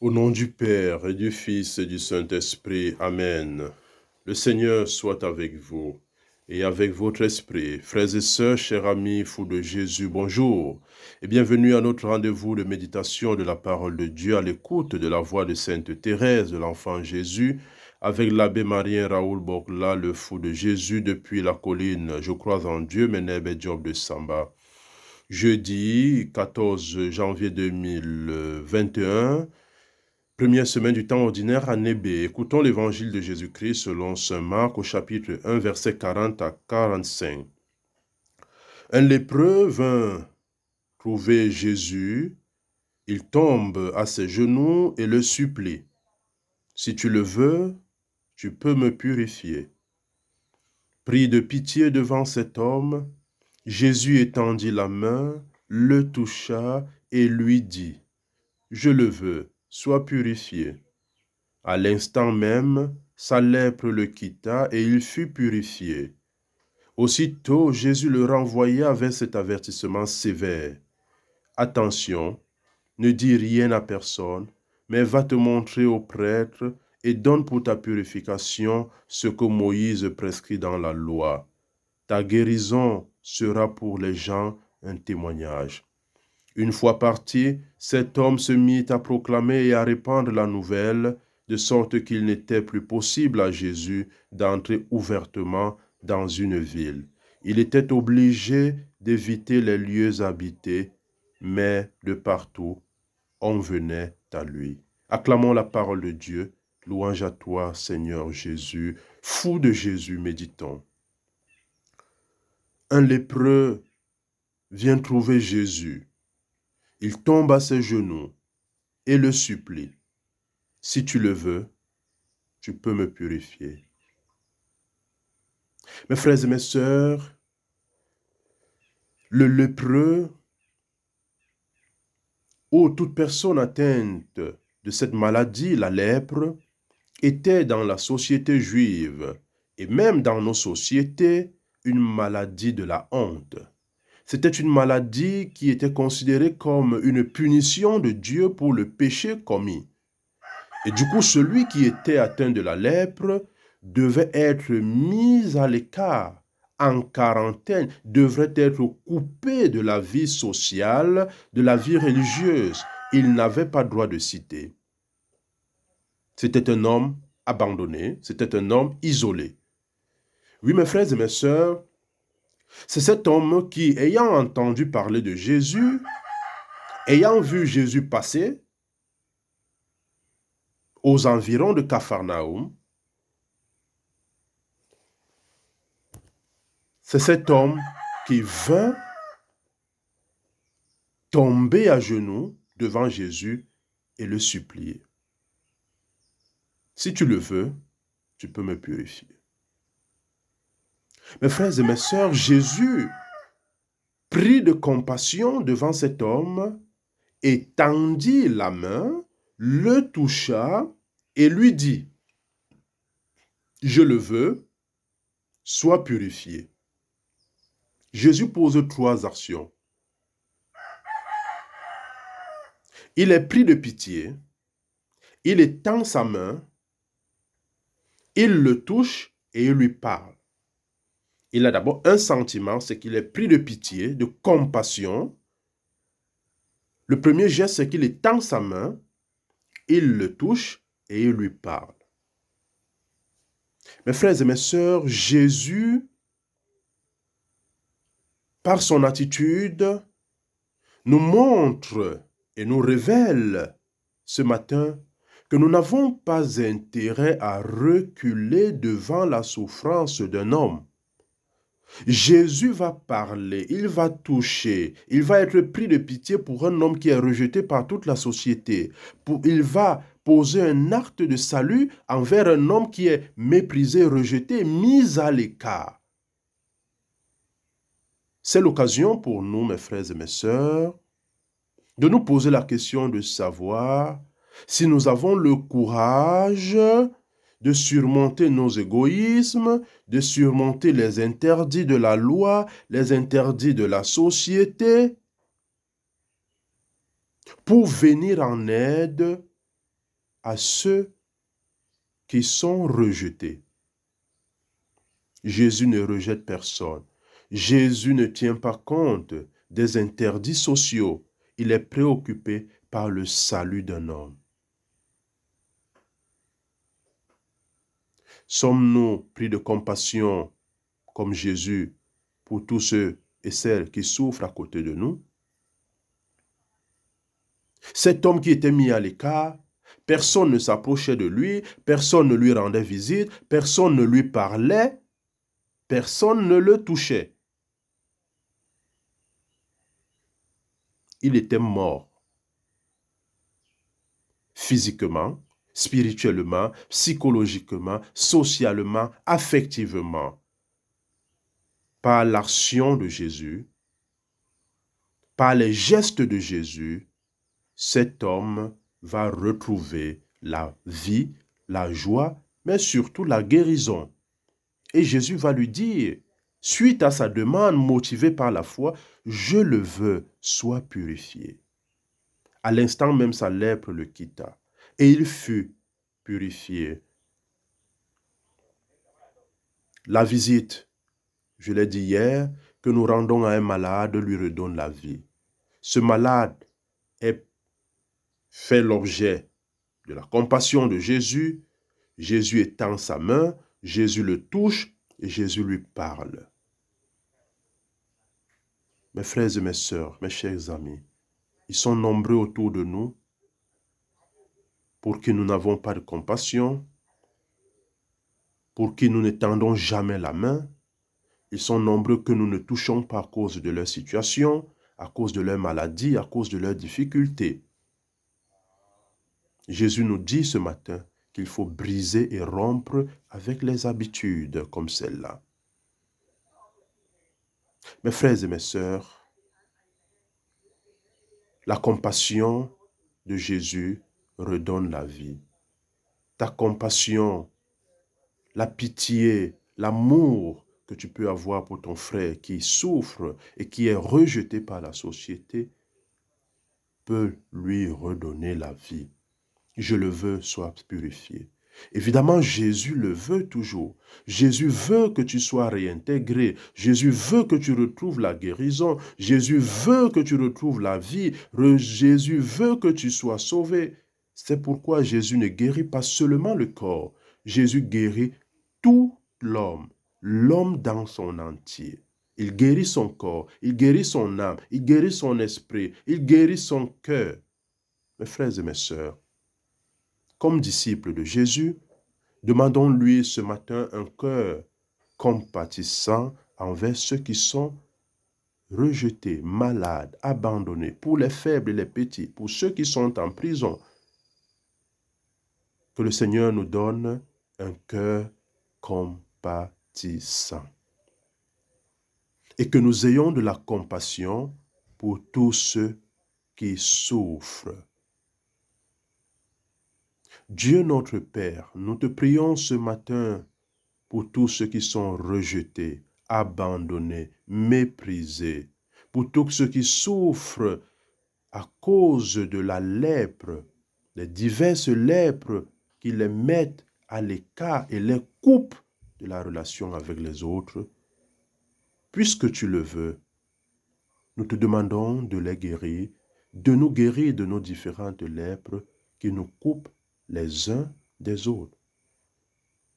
Au nom du Père et du Fils et du Saint-Esprit, Amen. Le Seigneur soit avec vous et avec votre esprit. Frères et sœurs, chers amis, fous de Jésus, bonjour et bienvenue à notre rendez-vous de méditation de la parole de Dieu à l'écoute de la voix de Sainte Thérèse de l'Enfant Jésus avec l'abbé Marien Raoul Bogla, le fou de Jésus depuis la colline. Je crois en Dieu, Meneb et Job de Samba. Jeudi 14 janvier 2021, première semaine du temps ordinaire, année B. Écoutons l'évangile de Jésus-Christ selon saint Marc au chapitre 1, versets 40 à 45. Un lépreux vint trouver Jésus. Il tombe à ses genoux et le supplie. Si tu le veux, tu peux me purifier. Pris de pitié devant cet homme, Jésus étendit la main, le toucha et lui dit, « Je le veux, sois purifié. » À l'instant même, sa lèpre le quitta et il fut purifié. Aussitôt, Jésus le renvoya avec cet avertissement sévère. « Attention, ne dis rien à personne, mais va te montrer au prêtre et donne pour ta purification ce que Moïse prescrit dans la loi. Ta guérison sera pour les gens un témoignage. » Une fois parti, cet homme se mit à proclamer et à répandre la nouvelle, de sorte qu'il n'était plus possible à Jésus d'entrer ouvertement dans une ville. Il était obligé d'éviter les lieux habités, mais de partout, on venait à lui. Acclamons la parole de Dieu. Louange à toi, Seigneur Jésus. Fou de Jésus, méditons. Un lépreux vient trouver Jésus. Il tombe à ses genoux et le supplie. « Si tu le veux, tu peux me purifier. » Mes frères et mes sœurs, le lépreux ou toute personne atteinte de cette maladie, la lèpre, était dans la société juive et même dans nos sociétés une maladie de la honte. C'était une maladie qui était considérée comme une punition de Dieu pour le péché commis. Et du coup, celui qui était atteint de la lèpre devait être mis à l'écart, en quarantaine, devrait être coupé de la vie sociale, de la vie religieuse. Il n'avait pas droit de citer. C'était un homme abandonné, c'était un homme isolé. Oui, mes frères et mes sœurs, c'est cet homme qui, ayant entendu parler de Jésus, ayant vu Jésus passer aux environs de Capharnaüm, c'est cet homme qui vint tomber à genoux devant Jésus et le supplier. « Si tu le veux, tu peux me purifier. » Mes frères et mes sœurs, Jésus, pris de compassion devant cet homme, étendit la main, le toucha et lui dit, « Je le veux, sois purifié. » Jésus pose 3 actions. Il est pris de pitié, il étend sa main, il le touche et il lui parle. Il a d'abord un sentiment, c'est qu'il est pris de pitié, de compassion. Le premier geste, c'est qu'il étend sa main, il le touche et il lui parle. Mes frères et mes sœurs, Jésus, par son attitude, nous montre et nous révèle ce matin que nous n'avons pas intérêt à reculer devant la souffrance d'un homme. Jésus va parler, il va toucher, il va être pris de pitié pour un homme qui est rejeté par toute la société. Il va poser un acte de salut envers un homme qui est méprisé, rejeté, mis à l'écart. C'est l'occasion pour nous, mes frères et mes sœurs, de nous poser la question de savoir si nous avons le courage de surmonter nos égoïsmes, de surmonter les interdits de la loi, les interdits de la société, pour venir en aide à ceux qui sont rejetés. Jésus ne rejette personne. Jésus ne tient pas compte des interdits sociaux. Il est préoccupé par le salut d'un homme. Sommes-nous pris de compassion comme Jésus pour tous ceux et celles qui souffrent à côté de nous? Cet homme qui était mis à l'écart, personne ne s'approchait de lui, personne ne lui rendait visite, personne ne lui parlait, personne ne le touchait. Il était mort. Physiquement, spirituellement, psychologiquement, socialement, affectivement. Par l'action de Jésus, par les gestes de Jésus, cet homme va retrouver la vie, la joie, mais surtout la guérison. Et Jésus va lui dire, suite à sa demande motivée par la foi, « Je le veux, sois purifié. » À l'instant même, sa lèpre le quitta et il fut purifié. La visite, je l'ai dit hier, que nous rendons à un malade lui redonne la vie. Ce malade fait l'objet de la compassion de Jésus. Jésus étend sa main, Jésus le touche et Jésus lui parle. Mes frères et mes sœurs, mes chers amis, ils sont nombreux autour de nous pour qui nous n'avons pas de compassion, pour qui nous ne tendons jamais la main. Ils sont nombreux que nous ne touchons pas à cause de leur situation, à cause de leur maladie, à cause de leurs difficultés. Jésus nous dit ce matin qu'il faut briser et rompre avec les habitudes comme celle-là. Mes frères et mes sœurs, la compassion de Jésus redonne la vie. Ta compassion, la pitié, l'amour que tu peux avoir pour ton frère qui souffre et qui est rejeté par la société peut lui redonner la vie. Je le veux, sois purifié. Évidemment, Jésus le veut toujours. Jésus veut que tu sois réintégré. Jésus veut que tu retrouves la guérison. Jésus veut que tu retrouves la vie. Jésus veut que tu sois sauvé. C'est pourquoi Jésus ne guérit pas seulement le corps. Jésus guérit tout l'homme, l'homme dans son entier. Il guérit son corps, il guérit son âme, il guérit son esprit, il guérit son cœur. Mes frères et mes sœurs, comme disciples de Jésus, demandons-lui ce matin un cœur compatissant envers ceux qui sont rejetés, malades, abandonnés, pour les faibles et les petits, pour ceux qui sont en prison. Que le Seigneur nous donne un cœur compatissant. Et que nous ayons de la compassion pour tous ceux qui souffrent. Dieu notre Père, nous te prions ce matin pour tous ceux qui sont rejetés, abandonnés, méprisés, pour tous ceux qui souffrent à cause de la lèpre, les diverses lèpres qui les mettent à l'écart et les coupent de la relation avec les autres. Puisque tu le veux, nous te demandons de les guérir, de nous guérir de nos différentes lèpres qui nous coupent les uns des autres.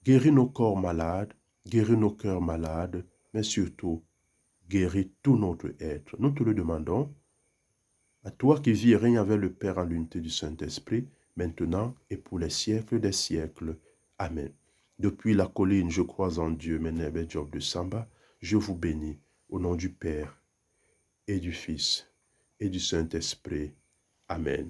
Guéris nos corps malades, guéris nos cœurs malades, mais surtout, guéris tout notre être. Nous te le demandons, à toi qui vis et règnes avec le Père en l'unité du Saint-Esprit, maintenant et pour les siècles des siècles. Amen. Depuis la colline, je crois en Dieu, Menebe Job de Samba, je vous bénis au nom du Père et du Fils et du Saint-Esprit. Amen.